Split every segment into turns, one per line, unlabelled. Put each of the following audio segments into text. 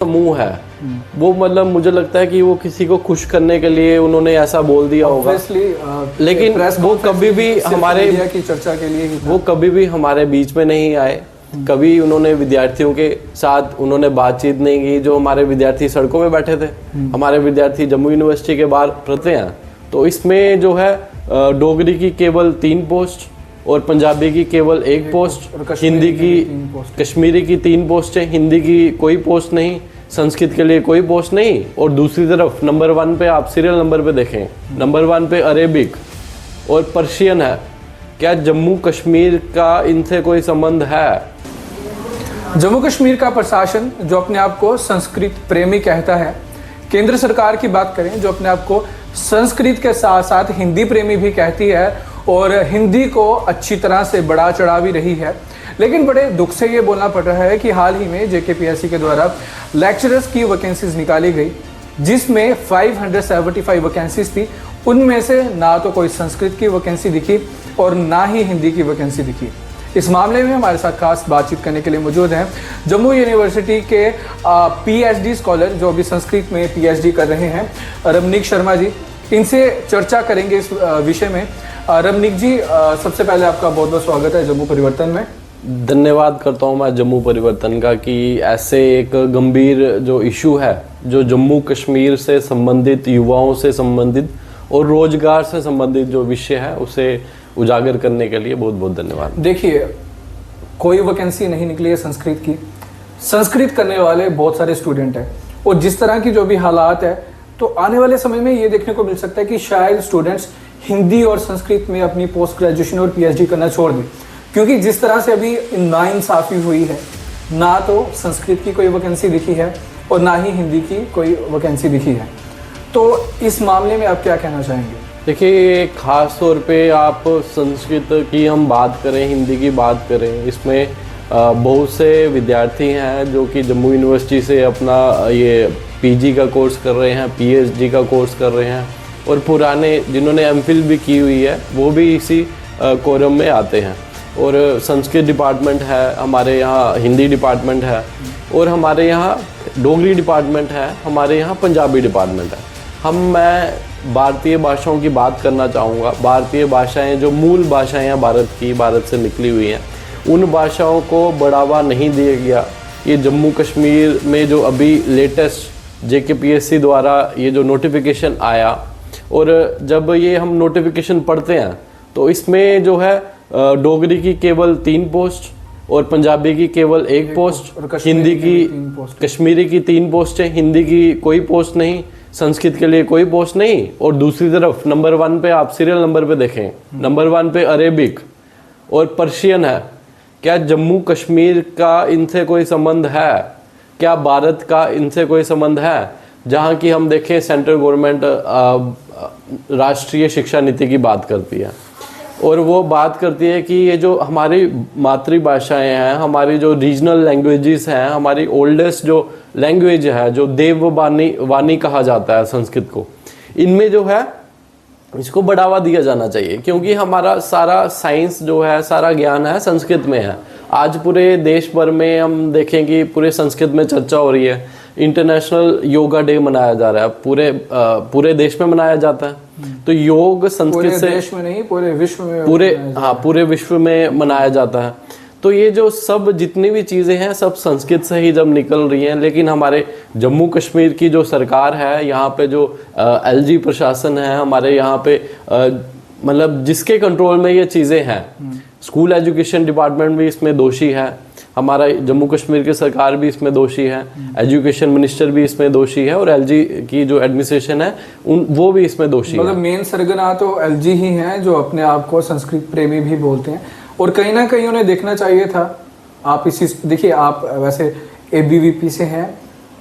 समूह है वो, मतलब मुझे लगता है कि वो किसी को खुश करने के लिए उन्होंने ऐसा बोल दिया होगा, लेकिन वो कभी भी हमारे
की चर्चा के लिए
वो कभी भी हमारे बीच में नहीं आए। कभी उन्होंने विद्यार्थियों के साथ उन्होंने बातचीत नहीं की। जो हमारे विद्यार्थी सड़कों में बैठे थे, हमारे विद्यार्थी जम्मू यूनिवर्सिटी के बाहर पढ़ते हैं, तो इसमें जो है डोगरी की केवल 3 पोस्ट और पंजाबी की केवल 1 पोस्ट, हिंदी की कश्मीरी की 3 पोस्टें, हिंदी की कोई पोस्ट नहीं, संस्कृत के लिए कोई पोस्ट नहीं। और दूसरी तरफ नंबर 1 पे आप सीरियल नंबर पे देखें, नंबर 1 पे अरेबिक और पर्शियन है। क्या जम्मू कश्मीर का इनसे कोई संबंध है?
जम्मू कश्मीर का प्रशासन जो अपने आप को संस्कृत प्रेमी कहता है, केंद्र सरकार की बात करें जो अपने आप को संस्कृत के साथ साथ हिंदी प्रेमी भी कहती है और हिंदी को अच्छी तरह से बढ़ा चढ़ा भी रही है, लेकिन बड़े दुख से ये बोलना पड़ रहा है कि हाल ही में JKPSC के द्वारा लेक्चरर्स की वैकेंसीज निकाली गई, जिसमें 575 वैकेंसीज थी। उनमें से ना तो कोई संस्कृत की वैकेंसी दिखी और ना ही हिंदी की वैकेंसी दिखी। इस मामले में हमारे साथ खास बातचीत करने के लिए मौजूद हैं जम्मू यूनिवर्सिटी के PhD स्कॉलर जो अभी संस्कृत में PhD कर रहे हैं, रमनीक शर्मा जी। इनसे चर्चा करेंगे इस विषय में। रमनीक जी, सबसे पहले आपका बहुत बहुत स्वागत है जम्मू परिवर्तन में।
धन्यवाद करता हूँ मैं जम्मू परिवर्तन का कि ऐसे एक गंभीर जो इशू है, जो जम्मू कश्मीर से संबंधित, युवाओं से संबंधित और रोजगार से संबंधित जो विषय है उसे उजागर करने के लिए बहुत बहुत धन्यवाद।
देखिए, कोई वैकेंसी नहीं निकली है संस्कृत की। संस्कृत करने वाले बहुत सारे स्टूडेंट हैं और जिस तरह की जो भी हालात है, तो आने वाले समय में ये देखने को मिल सकता है कि शायद स्टूडेंट्स हिंदी और संस्कृत में अपनी पोस्ट ग्रेजुएशन और PhD करना छोड़ दें, क्योंकि जिस तरह से अभी नाइंसाफ़ी हुई है, ना तो संस्कृत की कोई वैकेंसी दिखी है और ना ही हिंदी की कोई वैकेंसी दिखी है। तो इस मामले में आप क्या कहना चाहेंगे?
देखिए, खास तौर पे आप संस्कृत की हम बात करें, हिंदी की बात करें, इसमें बहुत से विद्यार्थी हैं जो कि जम्मू यूनिवर्सिटी से अपना ये PG का कोर्स कर रहे हैं, PhD का कोर्स कर रहे हैं, और पुराने जिन्होंने MPhil भी की हुई है वो भी इसी कोरम में आते हैं। और संस्कृत डिपार्टमेंट है हमारे यहाँ, हिंदी डिपार्टमेंट है, और हमारे यहाँ डोगरी डिपार्टमेंट है, हमारे यहाँ पंजाबी डिपार्टमेंट है। मैं भारतीय भाषाओं की बात करना चाहूँगा। भारतीय भाषाएं जो मूल भाषाएं हैं भारत की, भारत से निकली हुई हैं, उन भाषाओं को बढ़ावा नहीं दिया गया। ये जम्मू कश्मीर में जो अभी लेटेस्ट JKPSC द्वारा ये जो नोटिफिकेशन आया, और जब ये हम नोटिफिकेशन पढ़ते हैं तो इसमें जो है डोगरी की केवल 3 पोस्ट और पंजाबी की केवल 1 पोस्ट, हिंदी की कश्मीरी की 3 पोस्टें, हिंदी की कोई पोस्ट नहीं, संस्कृत के लिए कोई पोस्ट नहीं। और दूसरी तरफ नंबर 1 पे आप सीरियल नंबर पे देखें, नंबर 1 पे अरेबिक और पर्शियन है। क्या जम्मू कश्मीर का इनसे कोई संबंध है? क्या भारत का इनसे कोई संबंध है? जहाँ की हम देखें सेंट्रल गवर्नमेंट राष्ट्रीय शिक्षा नीति की बात करती है, और वो बात करती है कि ये जो हमारी मातृभाषाएं हैं, हमारी जो रीजनल लैंग्वेजेस हैं, हमारी ओल्डेस्ट जो लैंग्वेज है, जो देववाणी कहा जाता है संस्कृत को, इनमें जो है इसको बढ़ावा दिया जाना चाहिए, क्योंकि हमारा सारा साइंस जो है, सारा ज्ञान है संस्कृत में है। आज पूरे देश भर में हम देखें कि पूरे संस्कृत में चर्चा हो रही है। इंटरनेशनल योगा डे मनाया जा रहा है, पूरे देश में मनाया जाता है। तो योग संस्कृत से
देश में नहीं, पूरे विश्व में,
पूरे विश्व में मनाया जाता है। तो ये जो सब जितनी भी चीज़ें हैं सब संस्कृत से ही जब निकल रही हैं, लेकिन हमारे जम्मू कश्मीर की जो सरकार है, यहाँ पे जो LG प्रशासन है हमारे यहाँ पे, मतलब जिसके कंट्रोल में ये चीज़ें हैं, स्कूल एजुकेशन डिपार्टमेंट भी इसमें दोषी है, हमारा जम्मू कश्मीर की सरकार भी इसमें दोषी है, एजुकेशन मिनिस्टर भी इसमें दोषी है, और LG की जो एडमिनिस्ट्रेशन है वो भी इसमें दोषी है।
मतलब मेन सरगना तो LG ही हैं जो अपने आप को संस्कृत प्रेमी भी बोलते हैं, और कहीं ना कहीं उन्हें देखना चाहिए था। आप इसी देखिए, आप वैसे ABVP से हैं,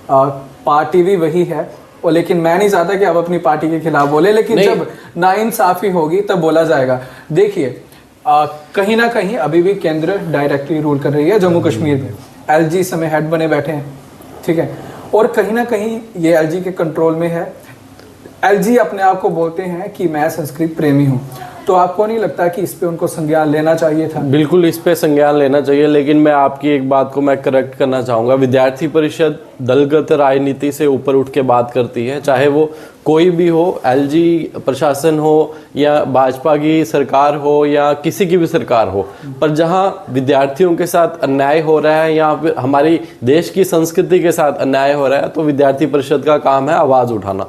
पार्टी भी वही है, और लेकिन मैं नहीं चाहता कि आप अपनी पार्टी के खिलाफ बोले, लेकिन जब नाइंसाफ़ी होगी तब बोला जाएगा। देखिए, कहीं ना कहीं अभी भी केंद्र डायरेक्टली रूल कर रही है जम्मू कश्मीर में। LG समय हेड बने बैठे हैं, ठीक है, और कहीं ना कहीं ये LG के कंट्रोल में है। LG अपने आप को बोलते हैं कि मैं संस्कृत प्रेमी हूँ। तो आपको नहीं लगता कि इस पे उनको संज्ञान लेना चाहिए था?
बिल्कुल इस पे संज्ञान लेना चाहिए, लेकिन मैं आपकी एक बात को मैं करेक्ट करना चाहूँगा। विद्यार्थी परिषद दलगत राजनीति से ऊपर उठ के बात करती है, चाहे वो कोई भी हो, एलजी प्रशासन हो या भाजपा की सरकार हो या किसी की भी सरकार हो, पर जहाँ विद्यार्थियों के साथ अन्याय हो रहा है या फिर हमारी देश की संस्कृति के साथ अन्याय हो रहा है, तो विद्यार्थी परिषद का काम है आवाज़ उठाना।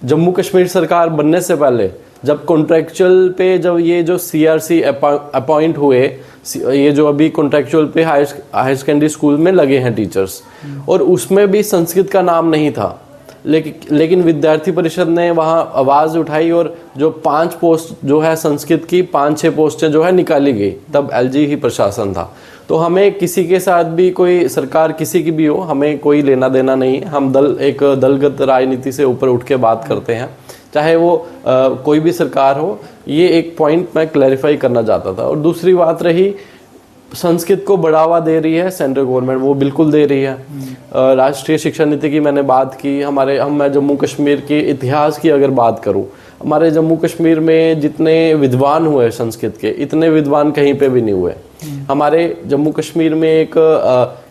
जम्मू कश्मीर सरकार बनने से पहले जब कॉन्ट्रेक्चुअल पे जब ये जो सीआरसी अपॉइंट हुए, ये जो अभी कॉन्ट्रेक्चुअल पे हायर सेकेंडरी स्कूल में लगे हैं टीचर्स, और उसमें भी संस्कृत का नाम नहीं था, लेकिन विद्यार्थी परिषद ने वहाँ आवाज़ उठाई और जो 5 पोस्ट जो है संस्कृत की 5-6 पोस्टें जो है निकाली गई। तब एलजी ही प्रशासन था। तो हमें किसी के साथ भी कोई सरकार किसी की भी हो, हमें कोई लेना देना नहीं है। हम एक दलगत राजनीति से ऊपर उठ के बात करते हैं, चाहे वो कोई भी सरकार हो। ये एक पॉइंट मैं क्लैरिफाई करना चाहता था। और दूसरी बात रही, संस्कृत को बढ़ावा दे रही है सेंट्रल गवर्नमेंट, वो बिल्कुल दे रही है। राष्ट्रीय शिक्षा नीति की मैंने बात की। मैं जम्मू कश्मीर के इतिहास की अगर बात करूं, हमारे जम्मू कश्मीर में जितने विद्वान हुए संस्कृत के, इतने विद्वान कहीं पे भी नहीं हुए। हमारे जम्मू कश्मीर में एक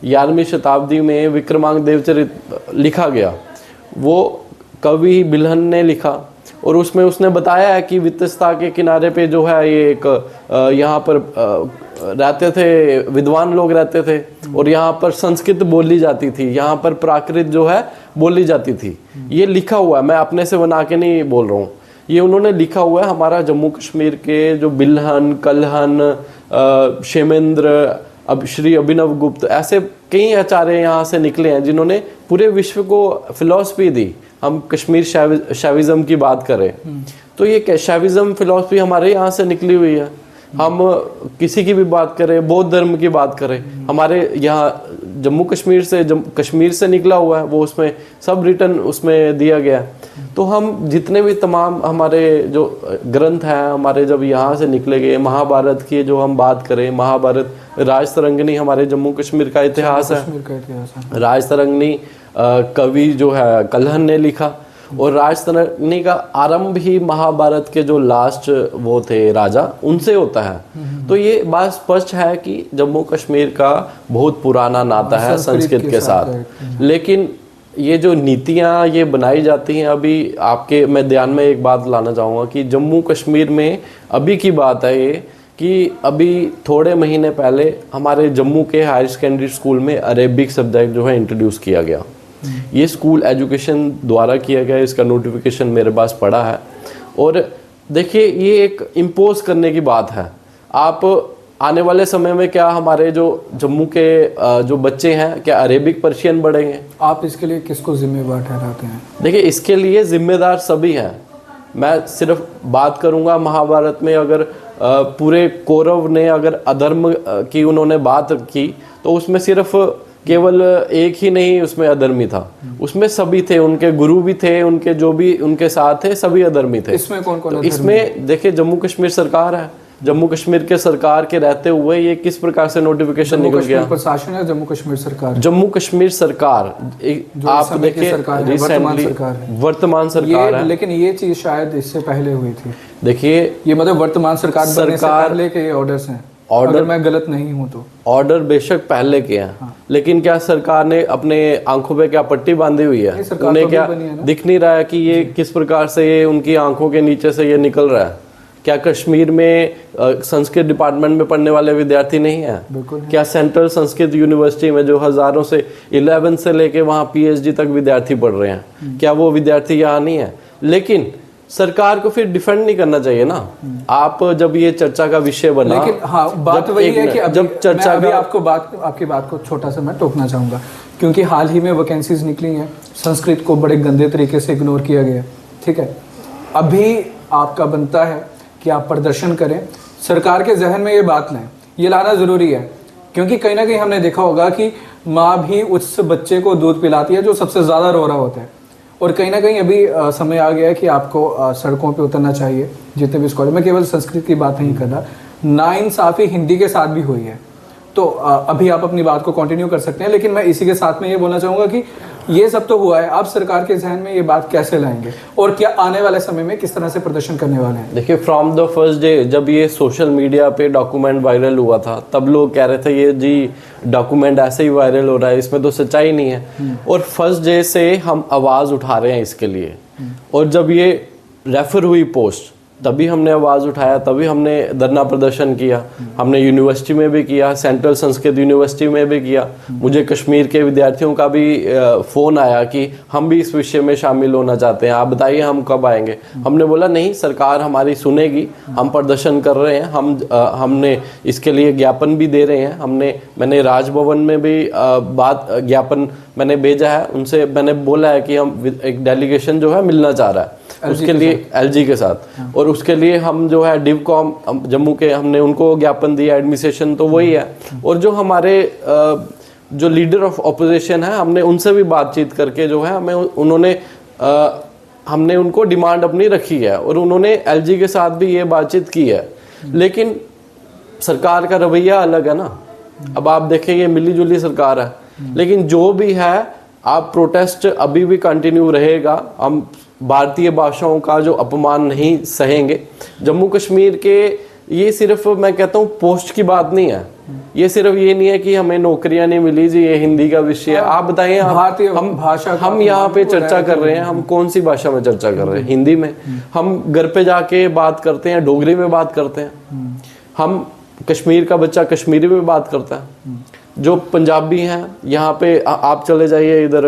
11वीं शताब्दी में विक्रमांक देवचरित लिखा गया, वो कवि बिल्हन ने लिखा, और उसमें उसने बताया है कि वित्तस्ता के किनारे पे जो है ये एक यहाँ पर रहते थे, विद्वान लोग रहते थे, और यहाँ पर संस्कृत बोली जाती थी, यहाँ पर प्राकृत जो है बोली जाती थी। ये लिखा हुआ है, मैं अपने से बना के नहीं बोल रहा हूँ, ये उन्होंने लिखा हुआ है। हमारा जम्मू कश्मीर के जो बिल्हन, कलहन, क्षेमेंद्र, अब श्री अभिनव गुप्त, ऐसे कई आचार्य यहाँ से निकले हैं जिन्होंने पूरे विश्व को फिलॉसफी दी। हम कश्मीर शैविज्म की बात करें तो ये शैविज्म फिलॉसफी हमारे यहाँ से निकली हुई है। हम किसी की भी बात करें, बौद्ध धर्म की बात करें, हमारे यहाँ जम्मू कश्मीर से निकला हुआ है, वो उसमें सब रिटर्न उसमें दिया गया है। तो हम जितने भी तमाम हमारे जो ग्रंथ हैं हमारे जब यहाँ से निकले गए, महाभारत की जो हम बात करें, महाभारत राजतरंगिणी हमारे जम्मू कश्मीर का इतिहास है। राजतरंगिणी कवि जो है कलहन ने लिखा, और राजतरंगिणी का आरंभ ही महाभारत के जो लास्ट वो थे राजा, उनसे होता है। तो ये बात स्पष्ट है कि जम्मू कश्मीर का बहुत पुराना नाता है संस्कृत के साथ। लेकिन ये जो नीतियाँ ये बनाई जाती हैं, अभी आपके मैं ध्यान में एक बात लाना चाहूँगा कि जम्मू कश्मीर में अभी की बात है ये कि अभी थोड़े महीने पहले हमारे जम्मू के हायर सेकेंडरी स्कूल में अरेबिक सब्जेक्ट जो है इंट्रोड्यूस किया गया। ये स्कूल एजुकेशन द्वारा किया गया, इसका नोटिफिकेशन मेरे पास पड़ा है। और देखिए ये एक इम्पोज करने की बात है। आप आने वाले समय में क्या हमारे जो जम्मू के जो बच्चे हैं क्या अरेबिक पर्शियन बढ़ेंगे?
आप इसके लिए किसको जिम्मेदार ठहराते हैं?
देखिए इसके लिए जिम्मेदार सभी हैं। मैं सिर्फ बात करूंगा महाभारत में अगर पूरे कौरव ने अगर अधर्म की उन्होंने बात की तो उसमें सिर्फ केवल एक ही नहीं उसमें अधर्मी था, उसमें सभी थे, उनके गुरु भी थे, उनके जो भी उनके साथ थे सभी अधर्मी थे।
इसमें कौन कौन?
तो इसमें देखिए जम्मू कश्मीर सरकार है, जम्मू कश्मीर के सरकार के रहते हुए ये किस प्रकार से नोटिफिकेशन निकल गया?
प्रशासन है जम्मू कश्मीर सरकार,
जम्मू कश्मीर सरकार आप देखिए रिसेंटली वर्तमान सरकार है।
लेकिन ये चीज शायद इससे पहले हुई थी।
देखिए
ये मतलब वर्तमान सरकार बनने से पहले के ऑर्डर्स हैं, अगर मैं गलत नहीं हूं तो।
ऑर्डर बेशक पहले के हैं, हाँ। लेकिन क्या सरकार ने अपने आंखों पे क्या पट्टी बांधी हुई है? उन्हें क्या दिख नहीं रहा है कि ये किस प्रकार से ये उनकी आंखों के नीचे से ये निकल रहा है? क्या कश्मीर में संस्कृत डिपार्टमेंट में पढ़ने वाले विद्यार्थी नहीं है? क्या सेंट्रल संस्कृत यूनिवर्सिटी में जो हजारों से 11 से लेके वहाँ PhD तक विद्यार्थी पढ़ रहे हैं, क्या वो विद्यार्थी यहाँ नहीं है? लेकिन सरकार को फिर डिफेंड नहीं करना चाहिए ना। आप जब ये चर्चा का विषय बना,
लेकिन हाँ बात वही है कि जब चर्चा अभी आपकी बात को छोटा सा मैं टोकना चाहूँगा, क्योंकि हाल ही में वैकेंसीज निकली हैं, संस्कृत को बड़े गंदे तरीके से इग्नोर किया गया, ठीक है। अभी आपका बनता है कि आप प्रदर्शन करें, सरकार के जहन में ये बात लें, ये लाना ज़रूरी है, क्योंकि कहीं ना कहीं हमने देखा होगा कि माँ भी उस बच्चे को दूध पिलाती है जो सबसे ज़्यादा रो रहा होता है। और कहीं ना कहीं अभी समय आ गया है कि आपको सड़कों पे उतरना चाहिए। जितने भी स्कॉलर, मैं केवल संस्कृत की बात नहीं कर रहा, नाइंसाफ़ी हिंदी के साथ भी हुई है। तो अभी आप अपनी बात को कंटिन्यू कर सकते हैं, लेकिन मैं इसी के साथ में ये बोलना चाहूँगा कि ये सब तो हुआ है, आप सरकार के जहन में ये बात कैसे लाएंगे और क्या आने वाले समय में किस तरह से प्रदर्शन करने वाले हैं?
देखिए, फ्रॉम द फर्स्ट डे जब ये सोशल मीडिया पे डॉक्यूमेंट वायरल हुआ था, तब लोग कह रहे थे ये जी डॉक्यूमेंट ऐसे ही वायरल हो रहा है, इसमें तो सच्चाई नहीं है। और फर्स्ट डे से हम आवाज़ उठा रहे हैं इसके लिए। और जब ये रेफर हुई पोस्ट, तभी हमने आवाज़ उठाया, तभी हमने धरना प्रदर्शन किया। हमने यूनिवर्सिटी में भी किया, सेंट्रल संस्कृत यूनिवर्सिटी में भी किया। मुझे कश्मीर के विद्यार्थियों का भी फ़ोन आया कि हम भी इस विषय में शामिल होना चाहते हैं, आप बताइए हम कब आएंगे। हमने बोला नहीं, सरकार हमारी सुनेगी, हम प्रदर्शन कर रहे हैं, हमने इसके लिए ज्ञापन भी दे रहे हैं। मैंने राजभवन में भी ज्ञापन मैंने भेजा है, उनसे मैंने बोला है कि हम एक डेलीगेशन जो है मिलना चाह रहा है उसके लिए एलजी के साथ। और उसके लिए हम जो है डिवकॉम जम्मू के, हमने उनको ज्ञापन दिया। एडमिनिस्ट्रेशन तो वही है। और जो हमारे जो लीडर ऑफ ऑपोजिशन है, हमने उनसे भी बातचीत करके जो है हमने उनको डिमांड अपनी रखी है और उन्होंने एलजी के साथ भी ये बातचीत की है। लेकिन सरकार का रवैया अलग है ना। अब आप देखें, ये मिली जुली सरकार है, लेकिन जो भी है आप प्रोटेस्ट अभी भी कंटिन्यू रहेगा। हम भारतीय भाषाओं का जो अपमान नहीं सहेंगे। जम्मू कश्मीर के ये सिर्फ मैं कहता हूँ पोस्ट की बात नहीं है। ये सिर्फ ये नहीं है कि हमें नौकरियां नहीं मिली जी, ये हिंदी का विषय है। आप बताइए, हम भाषा हम यहाँ पे चर्चा कर रहे हैं, हम कौन सी भाषा में चर्चा कर रहे हैं? हिंदी में। हम घर पे जाके बात करते हैं, डोगरी में बात करते हैं। हम कश्मीर का बच्चा कश्मीरी में बात करता है। जो पंजाबी हैं यहाँ पे आप चले जाइए इधर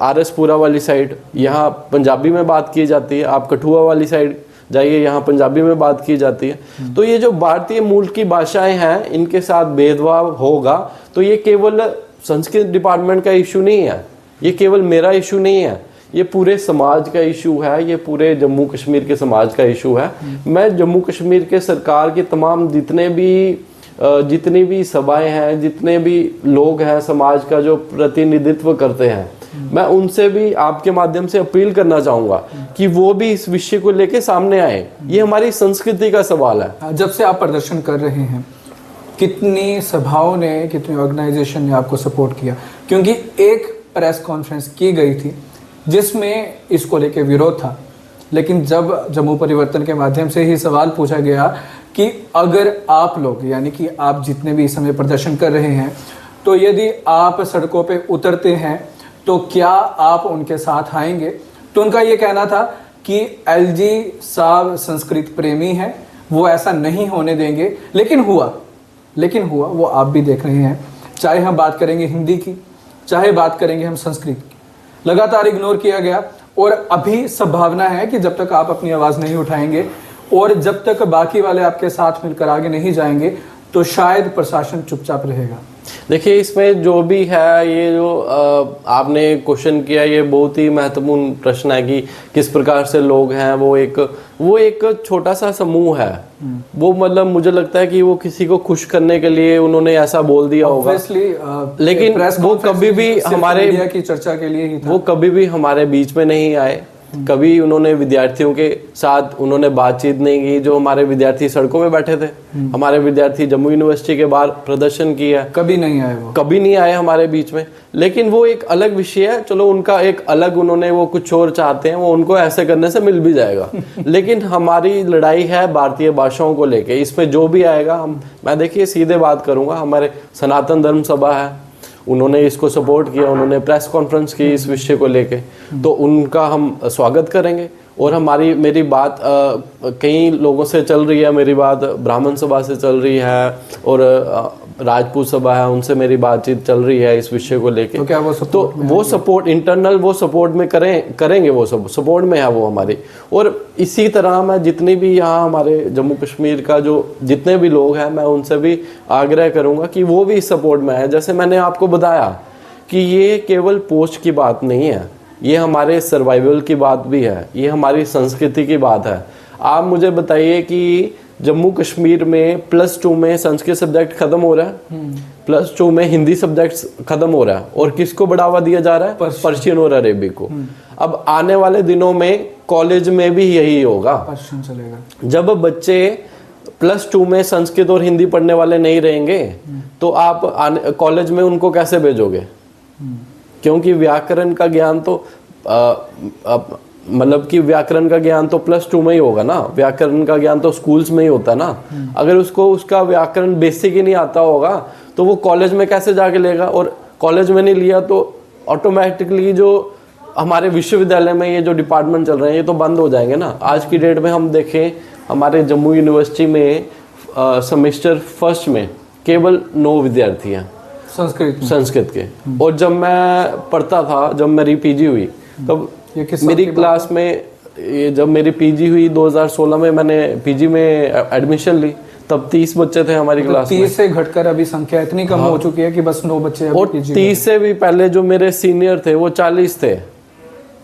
आरएसपुरा वाली साइड, यहाँ पंजाबी में बात की जाती है। आप कठुआ वाली साइड जाइए, यहाँ पंजाबी में बात की जाती है। तो ये जो भारतीय मूल की भाषाएं हैं, इनके साथ भेदभाव होगा तो ये केवल संस्कृत डिपार्टमेंट का इशू नहीं है, ये केवल मेरा इशू नहीं है, ये पूरे समाज का इशू है, ये पूरे जम्मू कश्मीर के समाज का इशू है। मैं जम्मू कश्मीर के सरकार के तमाम जितनी भी सभाएं हैं, जितने भी लोग हैं समाज का जो प्रतिनिधित्व करते हैं, मैं उनसे भी आपके माध्यम से अपील करना चाहूंगा कि वो भी इस विषय को लेके सामने आए। ये हमारी संस्कृति का सवाल है।
जब से आप प्रदर्शन कर रहे हैं, कितनी सभाओं ने, कितनी ऑर्गेनाइजेशन ने आपको सपोर्ट किया? क्योंकि एक प्रेस कॉन्फ्रेंस की गई थी जिसमें इसको लेके विरोध था, लेकिन जब जम्मू परिवर्तन के माध्यम से ही सवाल पूछा गया कि अगर आप लोग, यानी कि आप जितने भी इस समय प्रदर्शन कर रहे हैं, तो यदि आप सड़कों पे उतरते हैं तो क्या आप उनके साथ आएंगे? तो उनका ये कहना था कि एलजी साहब संस्कृत प्रेमी हैं, वो ऐसा नहीं होने देंगे। लेकिन हुआ वो आप भी देख रहे हैं। चाहे हम बात करेंगे हिंदी की, चाहे बात करेंगे हम संस्कृत की, लगातार इग्नोर किया गया। और अभी संभावना है कि जब तक आप अपनी आवाज़ नहीं उठाएंगे और जब तक बाकी वाले आपके साथ मिलकर आगे नहीं जाएंगे, तो शायद प्रशासन चुपचाप रहेगा।
देखिए, इसमें जो भी है, ये जो आपने क्वेश्चन किया, ये बहुत ही महत्वपूर्ण प्रश्न है कि किस प्रकार से लोग हैं। वो एक छोटा सा समूह है। वो मतलब मुझे लगता है कि वो किसी को खुश करने के लिए उन्होंने ऐसा बोल दिया होगा। लेकिन वो कभी भी हमारे
की चर्चा के लिए ही था।
वो कभी भी हमारे बीच में नहीं आए। कभी उन्होंने विद्यार्थियों के साथ उन्होंने बातचीत नहीं की। जो हमारे विद्यार्थी सड़कों में बैठे थे, हमारे विद्यार्थी जम्मू यूनिवर्सिटी के बाहर प्रदर्शन किया,
कभी नहीं आए, वो
कभी नहीं आए हमारे बीच में। लेकिन वो एक अलग विषय है। चलो, उनका एक अलग, उन्होंने वो कुछ और चाहते हैं, वो उनको ऐसे करने से मिल भी जाएगा। लेकिन हमारी लड़ाई है भारतीय भाषाओं को लेके। इसमें जो भी आएगा, मैं देखिए सीधे बात करूंगा, हमारे सनातन धर्म सभा है, उन्होंने इसको सपोर्ट किया, उन्होंने प्रेस कॉन्फ्रेंस की इस विषय को लेके, तो उनका हम स्वागत करेंगे। और मेरी बात कई लोगों से चल रही है, मेरी बात ब्राह्मण सभा से चल रही है और राजपूत सभा है, उनसे मेरी बातचीत चल रही है इस विषय को लेके।
तो क्या वो
सपोर्ट इंटरनल वो सपोर्ट में करेंगे, वो सपोर्ट में है वो हमारी। और इसी तरह मैं जितनी भी यहाँ हमारे जम्मू कश्मीर का जो जितने भी लोग हैं, मैं उनसे भी आग्रह करूँगा कि वो भी इस सपोर्ट में है। जैसे मैंने आपको बताया कि ये केवल पोस्ट की बात नहीं है, ये हमारे सर्वाइवल की बात भी है, ये हमारी संस्कृति की बात है। आप मुझे बताइए कि जम्मू कश्मीर में +2 में संस्कृत सब्जेक्ट खत्म हो रहा है, +2 में हिंदी सब्जेक्ट खत्म हो रहा है, और किसको बढ़ावा दिया जा रहा है? पर्शियन और अरेबिक को। अब आने वाले दिनों में कॉलेज में भी यही होगा,
पर्शियन चलेगा।
जब बच्चे +2 में संस्कृत और हिंदी पढ़ने वाले नहीं रहेंगे, तो आप कॉलेज में उनको कैसे भेजोगे? क्योंकि व्याकरण का ज्ञान तो मतलब कि व्याकरण का ज्ञान तो +2 में ही होगा ना, व्याकरण का ज्ञान तो स्कूल्स में ही होता है ना। अगर उसको उसका व्याकरण बेसिक ही नहीं आता होगा तो वो कॉलेज में कैसे जाके लेगा, और कॉलेज में नहीं लिया तो ऑटोमेटिकली जो हमारे विश्वविद्यालय में ये जो डिपार्टमेंट चल रहे हैं ये तो बंद हो जाएंगे ना। आज की डेट में हम देखें हमारे जम्मू यूनिवर्सिटी में सेमेस्टर फर्स्ट में केवल 9 विद्यार्थी हैं संस्कृत के। और जब मैं पढ़ता था, जब मेरी पीजी हुई तब मेरी क्लास में, ये जब मेरी पीजी हुई 2016 में मैंने पीजी में एडमिशन ली, तब 30 बच्चे थे हमारी क्लास में।
30 से घटकर अभी संख्या इतनी कम हो चुकी है कि बस 9 बच्चे।
और 30 से भी पहले जो मेरे सीनियर थे वो 40 थे।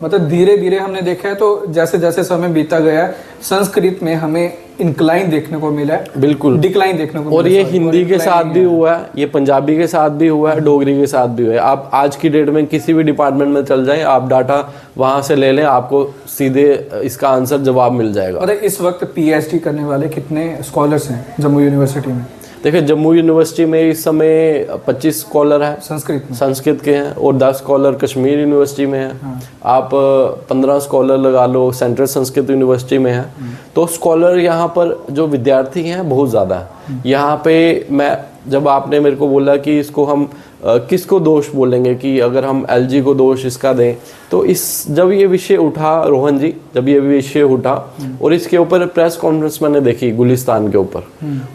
मतलब धीरे धीरे हमने देखा है, तो जैसे जैसे समय बीता गया संस्कृत में हमें इंक्लाइन देखने को मिला है,
बिल्कुल
डिक्लाइन देखने को
और
मिला
ये हिंदी के साथ भी हुआ है, ये पंजाबी के साथ भी हुआ है, डोगरी के साथ भी हुआ है। आप आज की डेट में किसी भी डिपार्टमेंट में चल जाएं, आप डाटा वहां से ले लें, आपको सीधे इसका आंसर जवाब मिल जाएगा।
मतलब इस वक्त पीएचडी करने वाले कितने स्कॉलर्स हैं जम्मू यूनिवर्सिटी में?
देखिए जम्मू यूनिवर्सिटी में इस समय 25 स्कॉलर हैं संस्कृत के हैं, और 10 स्कॉलर कश्मीर यूनिवर्सिटी में हैं। हाँ। आप 15 स्कॉलर लगा लो सेंट्रल संस्कृत यूनिवर्सिटी में है। तो स्कॉलर यहाँ पर जो विद्यार्थी हैं बहुत ज़्यादा है। यहाँ पे मैं, जब आपने मेरे को बोला कि इसको हम किसको दोष बोलेंगे, कि अगर हम एलजी को दोष इसका दें, तो जब ये विषय उठा रोहन जी, जब ये विषय उठा और इसके ऊपर प्रेस कॉन्फ्रेंस मैंने देखी गुलिस्तान के ऊपर,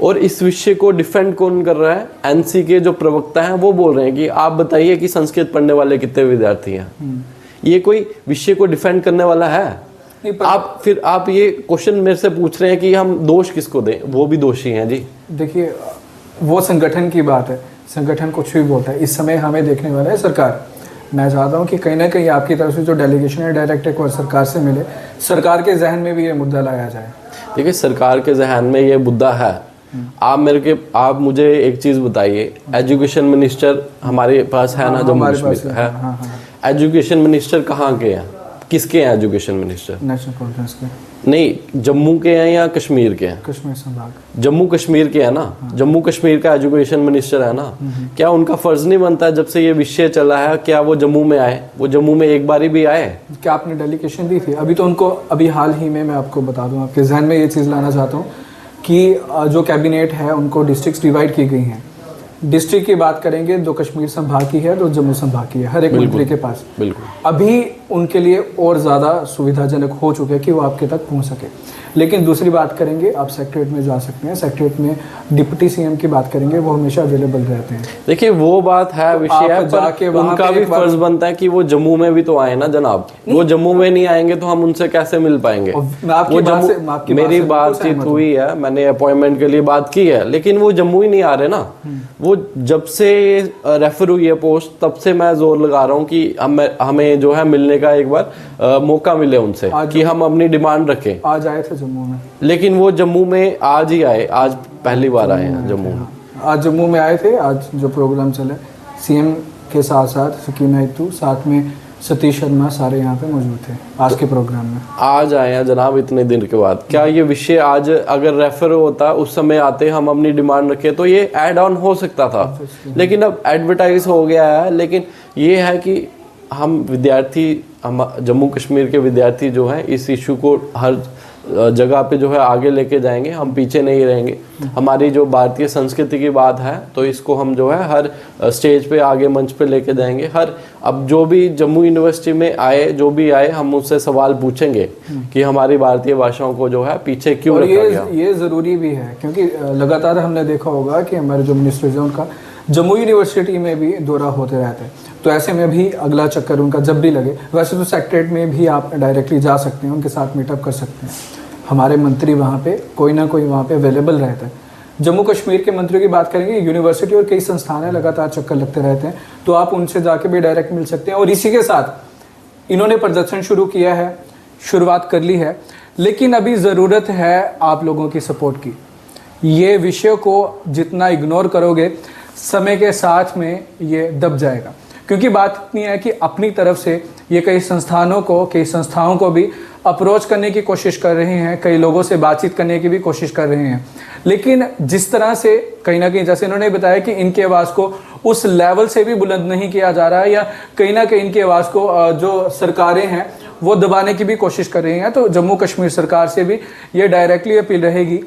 और इस विषय को डिफेंड कौन कर रहा है? एनसी के जो प्रवक्ता हैं वो बोल रहे हैं कि आप बताइए कि संस्कृत पढ़ने वाले कितने विद्यार्थी हैं। ये कोई विषय को डिफेंड करने वाला है? आप ये क्वेश्चन मेरे से पूछ रहे हैं कि हम दोष किसको दें? वो भी दोषी हैं जी।
देखिए वो संगठन की बात है, संगठन कुछ भी बोलता है। इस समय हमें देखने वाला है सरकार। मैं चाहता हूं कि कहीं ना कहीं आपकी तरफ से जो डेलीगेशन है डायरेक्ट एक बार सरकार से मिले, सरकार के जहन में भी ये मुद्दा लाया जाए।
देखिए सरकार के जहन में ये मुद्दा है। आप मुझे एक चीज बताइए, एजुकेशन मिनिस्टर हमारे पास है ना, जम्मू कश्मीर है। एजुकेशन मिनिस्टर कहाँ के हैं, किसके हैं एजुकेशन मिनिस्टर?
नेशनल कॉन्फ्रेंस के
नहीं, जम्मू के हैं या कश्मीर के हैं?
कश्मीर संभाग।
जम्मू कश्मीर के है ना। जम्मू कश्मीर का एजुकेशन मिनिस्टर है ना। क्या उनका फर्ज नहीं बनता, जब से ये विषय चला है, क्या वो जम्मू में आए? वो जम्मू में एक बारी भी आए?
क्या आपने डेलीगेशन दी थी? अभी तो उनको, अभी हाल ही में मैं आपको बता दूं, आपके जहन में ये चीज़ लाना चाहता हूँ कि जो कैबिनेट है उनको डिस्ट्रिक्ट डिवाइड की गई हैं। डिस्ट्रिक्ट की बात करेंगे, 2 कश्मीर संभाग की है, 2 जम्मू संभाग की है, हर एक मंत्री के पास। बिल्कुल अभी उनके लिए और ज़्यादा सुविधाजनक हो चुके हैं कि वो आपके तक पहुंच सके। लेकिन दूसरी बात करेंगे, आप सेक्रेटरीट में जा सकते हैं। सेक्रेटरीट में डिप्टी सीएम की बात करेंगे, वो हमेशा अवेलेबल रहते हैं।
देखिए वो बात है, विषय है, पर उनका भी फर्ज बनता है कि वो जम्मू में भी तो आए ना जनाब। वो जम्मू में नहीं आएंगे तो हम उनसे कैसे मिल पाएंगे? वो जम्मू, मेरी बातचीत हुई है, मैंने अपॉइंटमेंट के लिए बात की है, लेकिन वो जम्मू ही नहीं आ रहे ना। वो जब से रेफर हुई है पोस्ट, तब से मैं जोर लगा रहा हूँ कि हमें जो है मिलने का एक बार मौका मिले उनसे, कि हम अपनी डिमांड रखें।
आज आए थे जम्मू में,
लेकिन वो जम्मू में आज ही आए, आज पहली बार आए हैं जम्मू में।
आज जम्मू में आए थे। आज जो प्रोग्राम चले, सीएम के साथ साथ सकीना इत्तू, साथ में सतीश शर्मा, सारे यहाँ पे मौजूद थे आज के प्रोग्राम में। आज
आए हैं जनाब इतने दिन के बाद। क्या ये विषय आज अगर रेफर होता, उस समय आते, हम अपनी डिमांड रखे, तो ये ऐड ऑन हो सकता था। लेकिन अब एडवर्टाइज हो गया है। लेकिन ये है कि हम विद्यार्थी, हम जम्मू कश्मीर के विद्यार्थी जो हैं, इस इशू को हर जगह पे जो है आगे लेके जाएंगे, हम पीछे नहीं रहेंगे। हमारी जो भारतीय संस्कृति की बात है, तो इसको हम जो है हर स्टेज पे आगे मंच पे लेके जाएंगे। अब जो भी जम्मू यूनिवर्सिटी में आए, जो भी आए, हम उससे सवाल पूछेंगे कि हमारी भारतीय भाषाओं को जो है पीछे क्यों रखा गया।
ये जरूरी भी है, क्योंकि लगातार हमने देखा होगा कि हमारे जो मिनिस्टर है उनका जम्मू यूनिवर्सिटी में भी दौरा होते रहते हैं। तो ऐसे में भी अगला चक्कर उनका जब भी लगे, वैसे तो सेक्रेटरीट में भी आप डायरेक्टली जा सकते हैं, उनके साथ मीटअप कर सकते हैं। हमारे मंत्री वहाँ पे कोई ना कोई वहाँ पे अवेलेबल रहता है। जम्मू कश्मीर के मंत्रियों की बात करेंगे, यूनिवर्सिटी और कई संस्थान है, लगातार चक्कर लगते रहते हैं, तो आप उनसे जाके भी डायरेक्ट मिल सकते हैं। और इसी के साथ इन्होंने प्रदर्शन शुरू किया है, शुरुआत कर ली है, लेकिन अभी ज़रूरत है आप लोगों की सपोर्ट की। ये विषय को जितना इग्नोर करोगे, समय के साथ में ये दब जाएगा। क्योंकि बात इतनी है कि अपनी तरफ से ये कई संस्थाओं को भी अप्रोच करने की कोशिश कर रहे हैं, कई लोगों से बातचीत करने की भी कोशिश कर रहे हैं। लेकिन जिस तरह से कहीं ना कहीं, जैसे इन्होंने बताया कि इनकी आवाज़ को उस लेवल से भी बुलंद नहीं किया जा रहा है, या कहीं ना कहीं इनकी आवाज़ को जो सरकारें हैं वो दबाने की भी कोशिश कर रही हैं। तो जम्मू कश्मीर सरकार से भी ये डायरेक्टली अपील रहेगी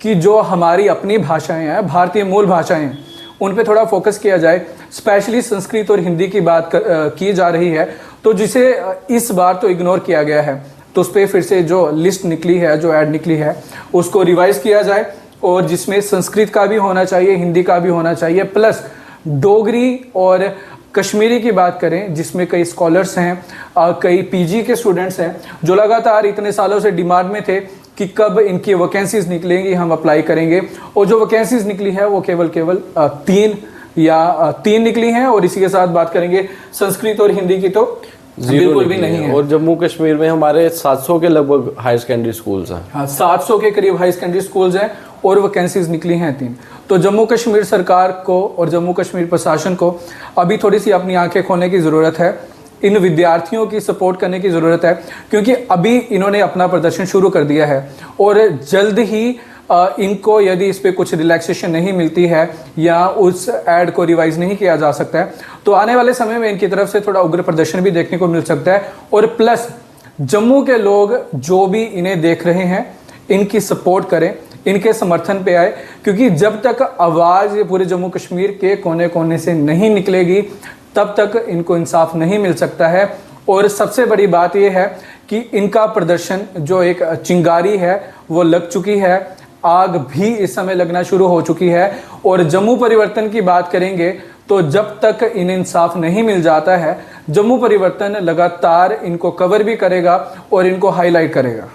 कि जो हमारी अपनी भाषाएं हैं, भारतीय मूल भाषाएं हैं, उन पे थोड़ा फोकस किया जाए। स्पेशली संस्कृत और हिंदी की बात की जा रही है, तो जिसे इस बार तो इग्नोर किया गया है, तो उस पर फिर से जो लिस्ट निकली है, जो ऐड निकली है, उसको रिवाइज किया जाए, और जिसमें संस्कृत का भी होना चाहिए, हिंदी का भी होना चाहिए, प्लस डोगरी और कश्मीरी की बात करें, जिसमें कई स्कॉलर्स हैं, कई पीजी के स्टूडेंट्स हैं, जो लगातार इतने सालों से डिमांड में थे कि कब इनकी वैकेंसीज निकलेंगी, हम अप्लाई करेंगे। और जो वैकेंसीज निकली है वो केवल 3 निकली हैं, और इसी के साथ बात करेंगे संस्कृत और हिंदी की तो बिल्कुल भी नहीं है।
और जम्मू कश्मीर में हमारे 700 के लगभग हाई सेकेंडरी स्कूल्स हैं।
हाँ, 700 के करीब हाई सेकेंडरी स्कूल्स हैं, और वैकेंसीज निकली हैं 3। तो जम्मू कश्मीर सरकार को और जम्मू कश्मीर प्रशासन को अभी थोड़ी सी अपनी आंखें खोलने की ज़रूरत है, इन विद्यार्थियों की सपोर्ट करने की ज़रूरत है, क्योंकि अभी इन्होंने अपना प्रदर्शन शुरू कर दिया है, और जल्द ही इनको यदि इस पर कुछ रिलैक्सेशन नहीं मिलती है या उस ऐड को रिवाइज नहीं किया जा सकता है, तो आने वाले समय में इनकी तरफ से थोड़ा उग्र प्रदर्शन भी देखने को मिल सकता है। और प्लस जम्मू के लोग जो भी इन्हें देख रहे हैं, इनकी सपोर्ट करें, इनके समर्थन पे आए, क्योंकि जब तक आवाज़ पूरे जम्मू कश्मीर के कोने कोने से नहीं निकलेगी, तब तक इनको इंसाफ नहीं मिल सकता है। और सबसे बड़ी बात यह है कि इनका प्रदर्शन जो एक चिंगारी है वो लग चुकी है, आग भी इस समय लगना शुरू हो चुकी है। और जम्मू परिवर्तन की बात करेंगे तो जब तक इन्हें इंसाफ नहीं मिल जाता है, जम्मू परिवर्तन लगातार इनको कवर भी करेगा और इनको हाईलाइट करेगा।